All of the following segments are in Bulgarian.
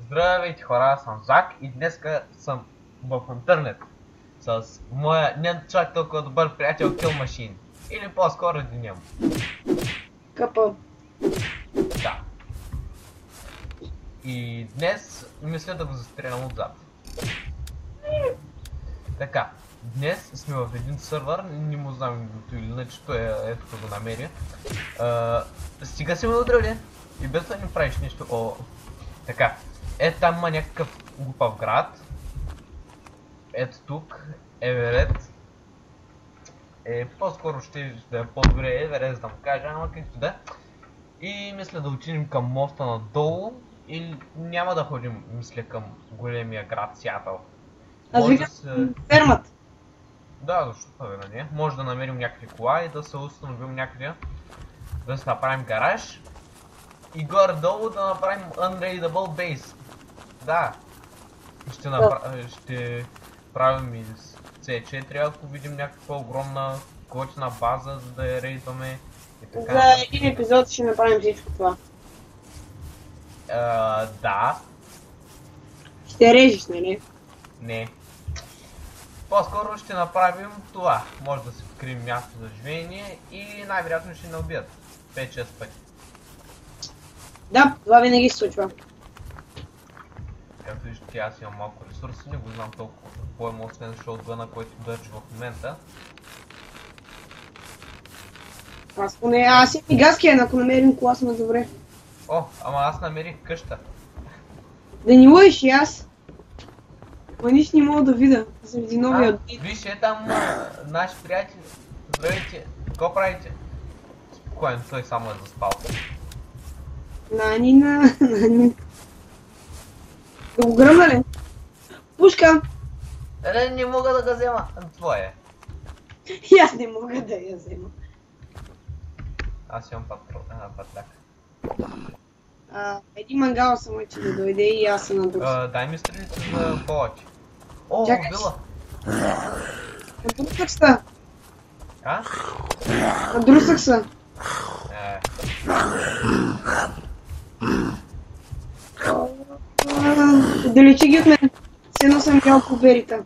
Здравейте хора, аз съм Зак и днеска съм в интернет с моя не чак толкова добър приятел Kill Machine. Или по-скоро един му. Къпа. Да. И днес мисля да го застрелям отзад. Така, днес сме в един сървър, не му знам името или иначе, ето като го намеря. Стига си ме удрали и без да не правиш нищо. О, така, ето там има някакъв глупав град. Ето тук, Еверет. По-скоро ще да е по-добре Еверет, да му кажа, ама както да. И мисля да отидем към моста надолу или няма да ходим, мисля, към големия град Сиатъл. Аз викам фермата. Да, защото да не. Може да намерим някакви кола и да се установим някъде. Да се направим гараж. И горе-долу да направим Unraidable Base. Да. Ще правим из C4, ако видим някаква огромна готина база, за да я рейдваме. И така. За един епизод ще направим всичко това. Да. Ще режеш, нали? Не. По-скоро ще направим това. Може да си открием място за живеене и най-вероятно ще не убият 5-6 пъти. Да, това винаги се случва. Както виждате, аз имам малко ресурси, не го знам толкова какво има освен шотгъна, който държи в момента. Аз и газкия, ако намерим кола сме добре. О, ама аз намерих къща. Да ни лъжиш и аз. Ма нищо не мога да видя, заради новия отбит. Виж, там наши приятели. Здравейте, какво правите? Спокойно, той само е заспал. Нанина. Да го гръмна ли? Пушка! Не мога да го взема. Твое. И аз не мога да я взема. Аз имам патляк. Един мангал само че да дойде и аз се надруса. Дай ми стрелите за повече. О, Чакай. била. Надрусах се. А? Надрусах се. Далече ги от мен. Все едно съм бял по берите.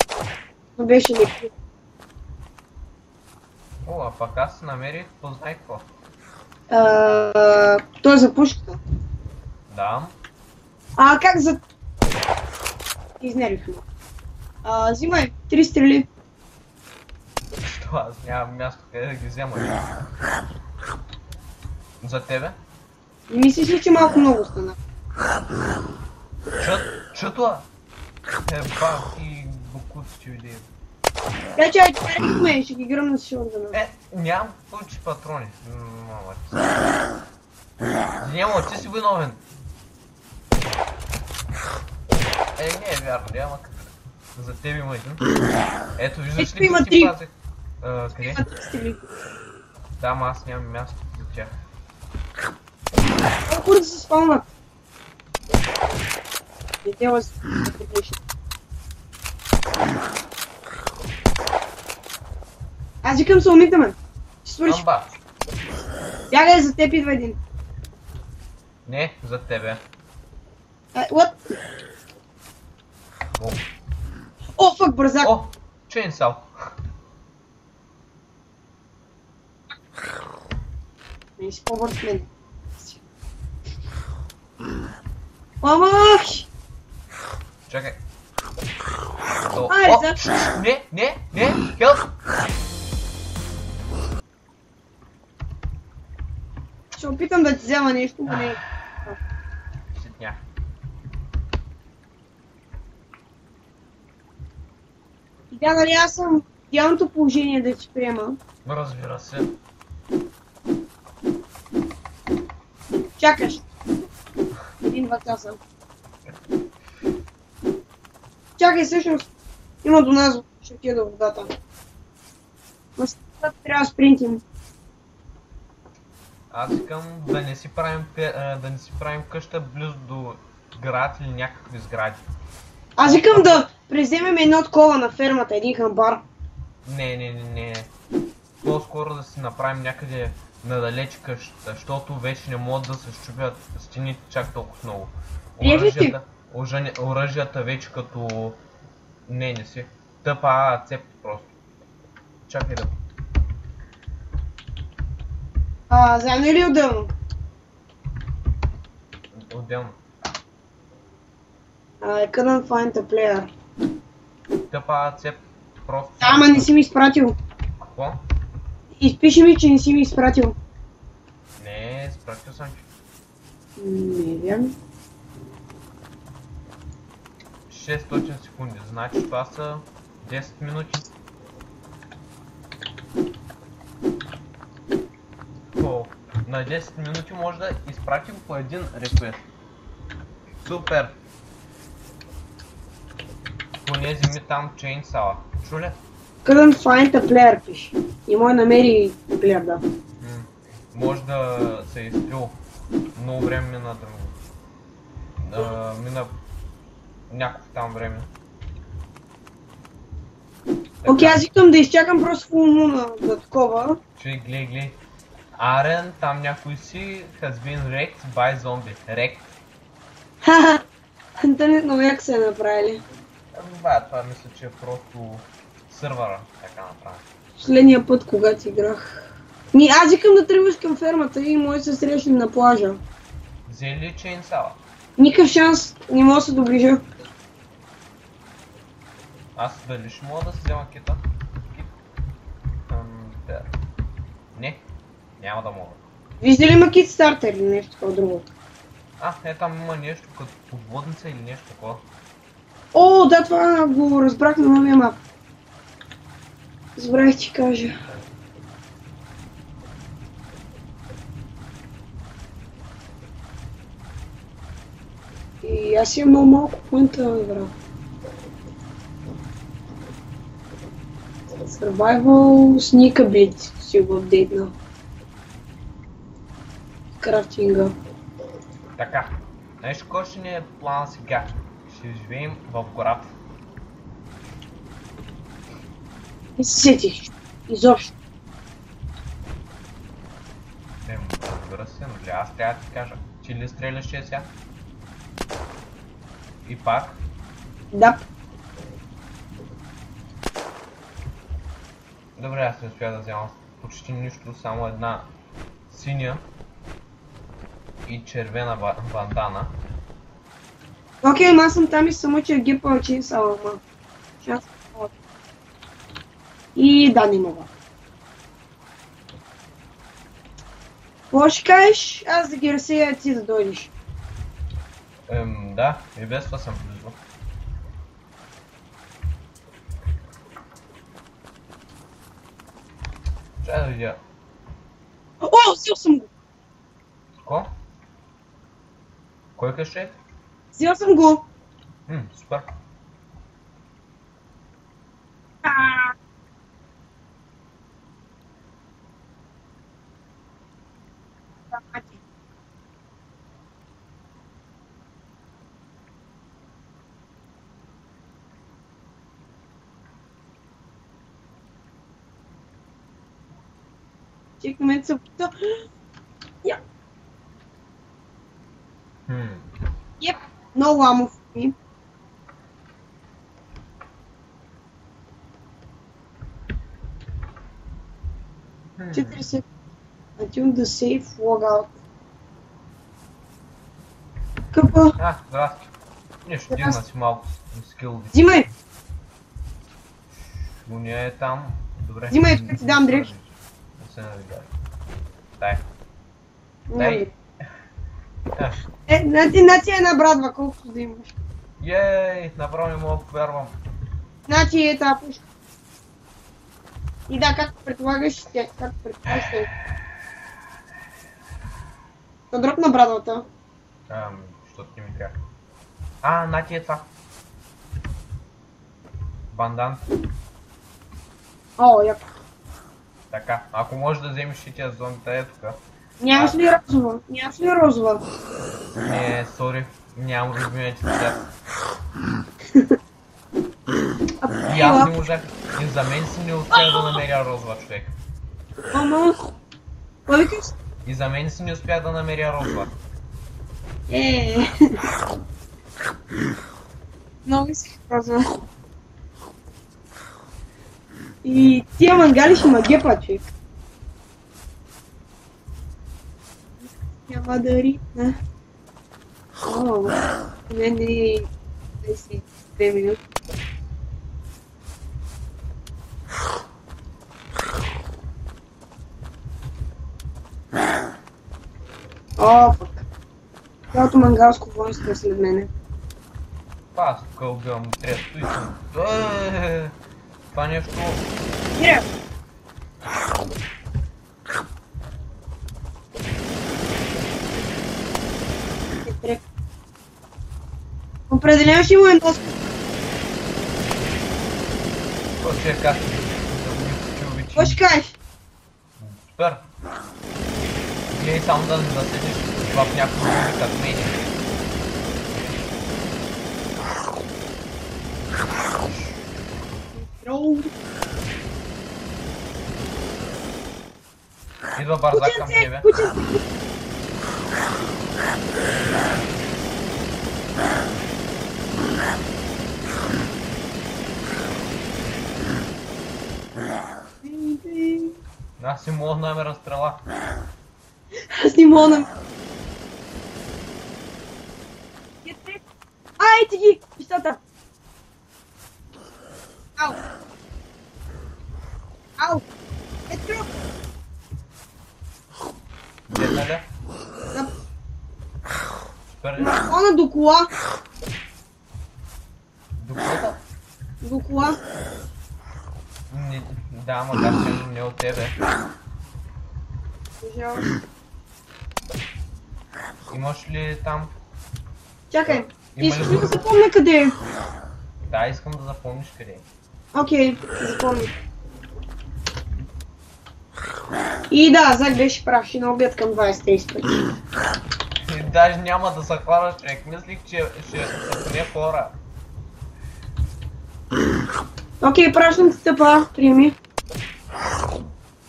Но беше леко. О, а пък аз намерих, познай какво. Той е за пушката. Да. Как за... Изнервих ме. Взимай 3 стрели. Що аз нямам място къде да ги взема. За тебе? Мислиш ли, че малко много стана? Чуто? Бах и бокуци че видео. Така че айде, ще ги гръмна с шотгъна. Нямам повече патрони. Няма, ти си виновен. Не е вярно, няма как. За теб има един. Ето, виждаш ли има как ти три. пазих? Къде? Да, ама аз нямам място за тях. Колко да се спалнат? Не трябва да се приключи. Аз викам се умита, мен. Ще свърши. Амба. Бягай, за теб идва един. Не, за тебе. What? О, фак, бързак! О, чейнсал. Не си по-бърз с мен. Мамах! Чакай. Айде, Не, хелп! ще опитам да ти взема нещо, но не. Ситня. И да, нали аз съм в идеалното положение да ти приема. Разбира се. Чакаш. 1-2 часа. Чакай, всъщност има до нас, ще отида до водата. Но сега трябва да спринтим. Аз искам да не си правим къща близо до град или някакви сгради. Аз викам да преземем едно такова на фермата, един хамбар. Не. По-скоро да си направим някъде надалеч къщата, защото вече не могат да се щупят стените чак толкова много. Приех ли ти? оръжията вече като... Не си. Тъпа цеп просто. Чакай да... Заедно или отделно? Отделно. I couldn't find the player. Тъпа цеп просто... Ама не си ми изпратил. Какво? Изпиши ми, че не си ми изпратил. Не, спратил съм ти. Не е вярно. 600 секунди, значи това са 10 минути. На 10 минути може да изпратим по един реквест. Супер! Понези ми там Chainsaw. Чуле? Couldn't find the player, пише. Не може намери плеер, да. Може да се изтрил. Много време мина да мина някакво там време. Окей, аз искам да изчакам просто в умуна за такова. Чуй, глей. Арен, там някой си has been wrecked by zombie. Wrecked. Хаха, интернетно як се е направили. Това мисля, че е просто сървъра така направи. Последния път, когато играх. Аз искам да тръгваш към фермата и може да се срещнем на плажа. Взели ли Chainsaw? Никакъв шанс, не мога да се доближа. Аз дали ще мога да си взема кита? Да. Не, няма да мога. Вижда ли има кит стартер или нещо такова друго? Там има нещо като подводница или нещо такова. О, да, това го разбрах на новия мап. Забравих ти кажа. И аз имам много малко поинта на игра. Survival Sneak Ability си го апдейтна. Крафтинга. Така, нещо, кой ще ни е план сега? Ще живеем в гората. Не се сетих. Изобщо. Разбира се, но аз трябва да ти кажа. Ти ли стреляш сега? И пак? Да. Добре, аз не успях да взема почти нищо, само една синя и червена бандана. Окей, аз съм там и само че гипа Chainsaw, ама. Шанс. И да, не мога. Какво ще кажеш? Аз да ги разсея, ти да дойдеш. Да, и без това съм близо. Чай да видя. О, взел съм го! Ко? Кой каше? Взел съм го! Супер. Чек, момент се опита. Еп, много амов ми. Четири се. Attune the safe logout. Къпа. Здрасти. Нищо, дигна си малко скил. Взимай! Шуня е там. Добре. Взимай, ще ти дам дрехи. Не се навигай. Дай. На ти една брадва, колкото да имаш. Ей, направо не мога да повярвам. На ти е тази пушка. И да, както предполагаш, да дропна брадвата. Защото ти ми трябва. На ти е това. Бандан. О, яко. Така, ако можеш да вземеш и тия зомбита, е тук. Нямаш ли розова? Нямаш ли розова? Не, сори, нямам любимите цвят. И аз не можах. И за мен си не успях да намеря розова, човек. Ама... Какво викаш? И за мен си не успях да намеря розова. Много си казвам. И тия мангали ще ма гепа, човек. Няма да ритна. О, не 22 минути. О, пък. Цялото мангалско воинство е след мене. Аз тук убивам трето и съм. Това нещо... Мира! Определено ще има едно. Какво ще я кажа? Да го мисля, че обичам. Какво ще кажеш? Супер! Гледай само да не заседиш в някакво други като мене. Идва бързак към тебе. Аз си мога да ме разстрела. Аз не мога да... Ай, ти ги! Пистата! Ау! Ау! Ето! Седна ли? Да. Супер. Она до кола. До колата? До кола. Да, макар че не от тебе. Имаш ли там? Чакай. Има ли Искаш ли друго? да запомня къде е? Да, искам да запомниш къде е. Окей, запомня. И да, Зак беше прав, ще на обяд към 20-30 пъти. Даже няма да се хвана човек. Мислих, че ще са поне хора. Окей, пращам ти стъпа, приеми.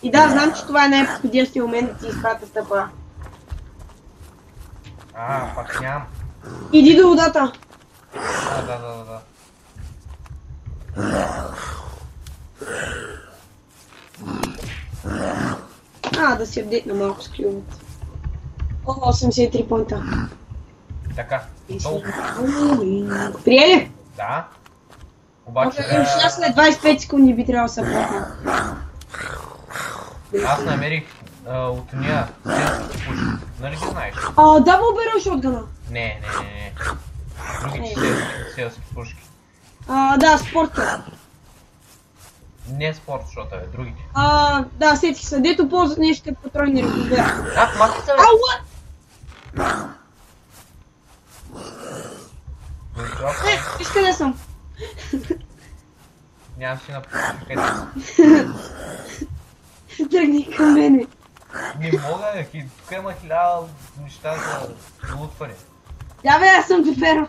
И да, знам, че това е най-подходящия момент да ти изпратя стъпа. Пак нямам. Иди до водата. Да. Да си апдейтна малко скрилната. О, 83 понта. Така. Приели? Да. Обаче... Сега след 25 секунди би трябвало да се апдейтна. Аз намерих от уния селските пушки. Нали ги знаеш? Дабл берел шотгана. Не. Другите селски пушки. Да, спорта. Не спорт, защото е другите. Да, сетих се. Дето ползват нещо като патронни револвер. Махни се, бе! Виж къде съм. Нямам си напусна къде си. Тръгни към мене. Не мога, тук има 1000 неща за лутване. Да бе, аз съм доперал.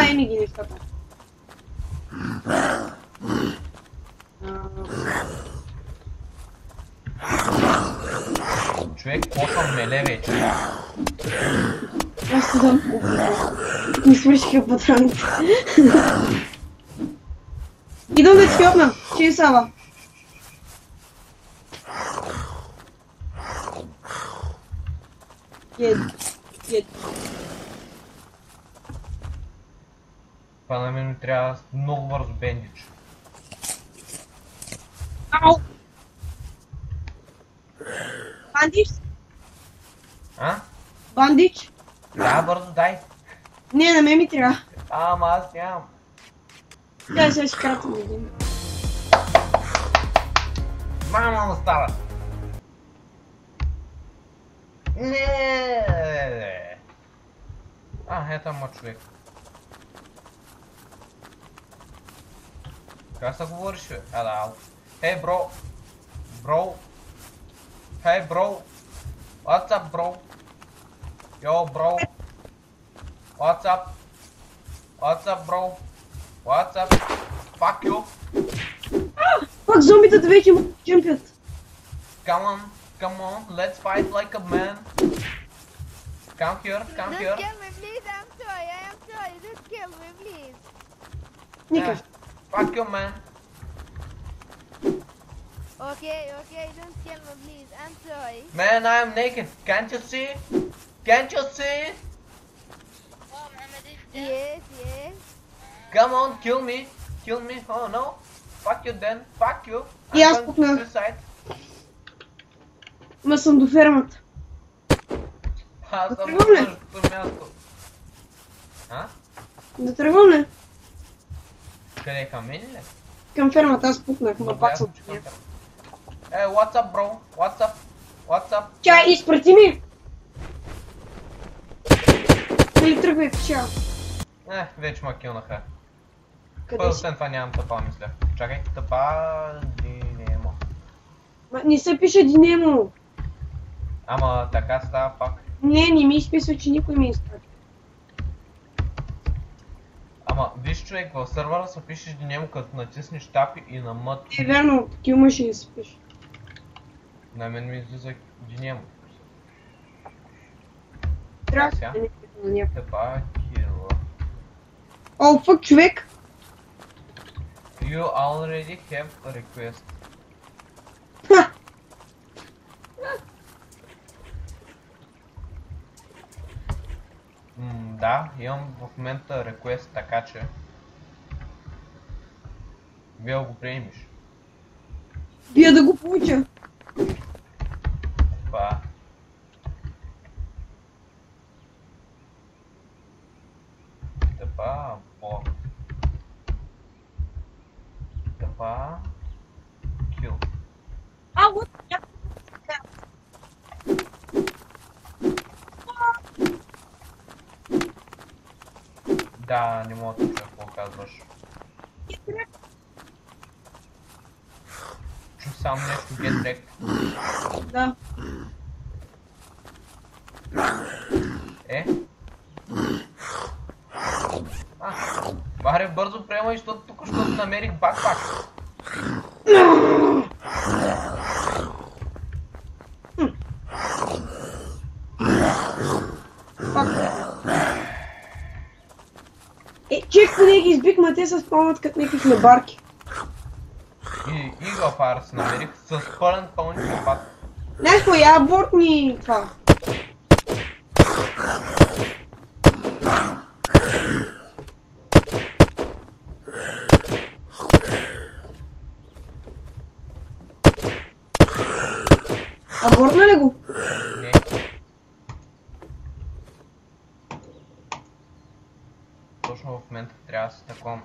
Еми ги нещата. Човек, косъм меле вече. Аз се дам. Не свършиха патроните. Идам да ти хлопна. Че е Сава. Ед. Това на мен ми трябва много бързо бендич. Ау! Бандич? Бандич? Да, бързо дай. Не, на мен ми трябва. Ама аз нямам. Да, сега ще кратам един. Мама му става. Не. Ето ама човек. Как се говориш, бе? Да. Hey bro. Bro. Hey bro. What's up, bro? Yo, bro. What's up? What's up, bro? What's up? Fuck you. Пак зомбитата вече му чемпият. Come come on, let's fight like a man. Come here, come Don't here. kill me, please. I'm sorry. Don't kill me, please. Никак. Fuck you, man. Okay, don't kill me, please. I'm sorry. Man, I'm naked. Can't you see? Can't you see? Yes. Come on, kill me. Kill me. Oh no. Fuck you then. Fuck you. I'm Yes, going to okay. suicide. Ма съм до фермата. Аз съм Тръгвам ли? на същото място. А? Да тръгвам ли? Къде към мен ли? Към фермата, аз пукнах, ма Добре, пак аз съм. почекам там. What's up, bro? What's up? What's up? Чай, изпрати ми! Или тръгвай, чао. Вече ма килнаха. Къде си? Освен това нямам тъпа, мисля. Чакай, тъпа... Динемо. Ма не се пише Динемо. Ама така става пак. Не ми изписва, че никой ми изпрати. Ама виж човек, в сървъра се пишеш Динемо, като натиснеш тапи и на мът. Е, верно, такива мъжи да се пише. На мен ми излиза Динемо. Трябва Сега? да не пише на някой. Тъпа кила. О, фък, човек! You already have a request. Ха! Да, имам в момента request, така че... Вие го приемиш. Бия да го получа. Това. Тъпа, по. Тъпа. Кил. Ало, Да, не мога да чуя какво казваш. Чу сам нещо, get wrecked. да. Варе, бързо приемай, защото тук що намерих бакпак. Чек, поне ги избихме, те се спомнят като някакви хлебарки. И Eagle Fire се намерих с пълен пълничен пак. Нещо, я абортни това. Абортна ли го? Не. Точно в момента трябва да се таком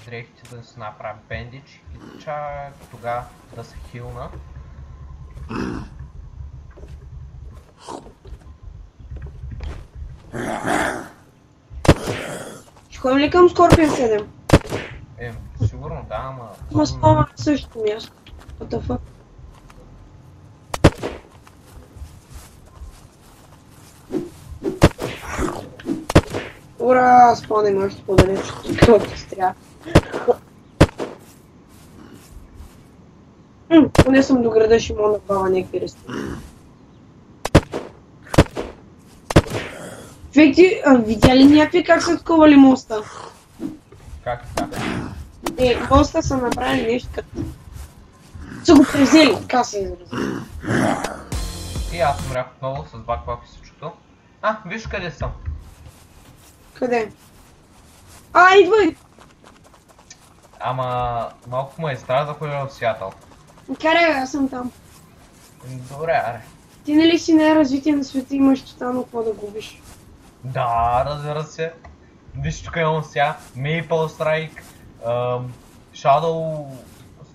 дрехите да се направя бендич и чак тогава да се хилна. Ще ходим ли към Скорпион 7? Сигурно да, ама... Ма спомня на същото място. What the fuck? Ура, спомням още по-далеч от каквото си трябва. Поне съм до града, ще мога да бава някакви ресторани. Човек, ти видя ли някакви как са отковали моста? Как така? Моста са направили нещо като... Са го презели, така се изрази. И аз умрях отново с бакпак и всичкото. Виж къде съм. Къде? Идвай! Ама малко му е страх да ходя в Сиатъл. Карай, аз съм там. Добре, аре. Ти нали си най-развитие на света, имаш тотално какво да губиш. Да, разбира се. Виж тук имам сега Maple Strike, Shadow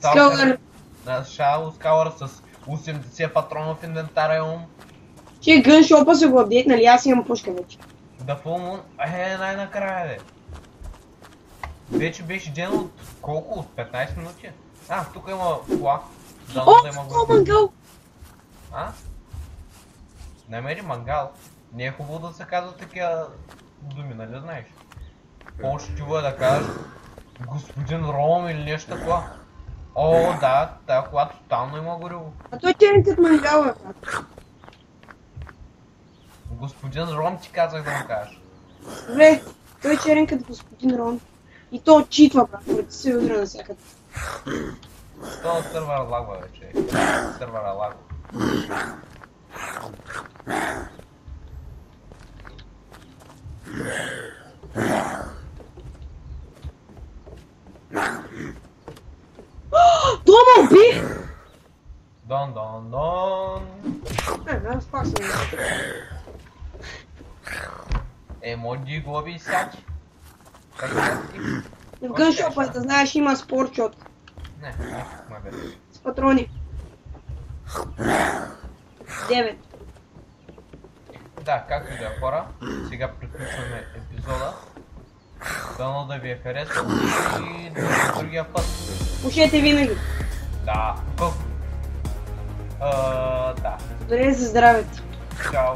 Scalar. Shadow Scalar с 80 патрона в инвентара имам. Че гъншопа се го апдейт, нали аз имам пушка вече. The Full Moon, най-накрая де. Вече беше ден от колко? От 15 минути? Тук има кола. О, мангал! Намери мангал. Не е хубаво да се казват такива думи, нали знаеш? По-щиво е да кажеш господин Ром или нещо такова. О, да, тая кола тотално има гориво. А той черенкът ме идеал, брат. Господин Ром ти казах да му кажеш. Добре, той черенкът господин Рон. И то читва, брат, който се удра навсякъде. То сървъра лагва вече. Сървъра лагва. Дома уби! Дон, дон, дон. Аз пак съм. Емоджи глави сяки. Как да ти? В гъншопа, да знаеш, има спорчот. Не, ме бе. С патрони. 9. Да, както и да е, хора, сега приключваме епизода. Дано да ви е харесал и до другия път. Пушете винаги. Да, къв. Да. Добре за здравето. Чао.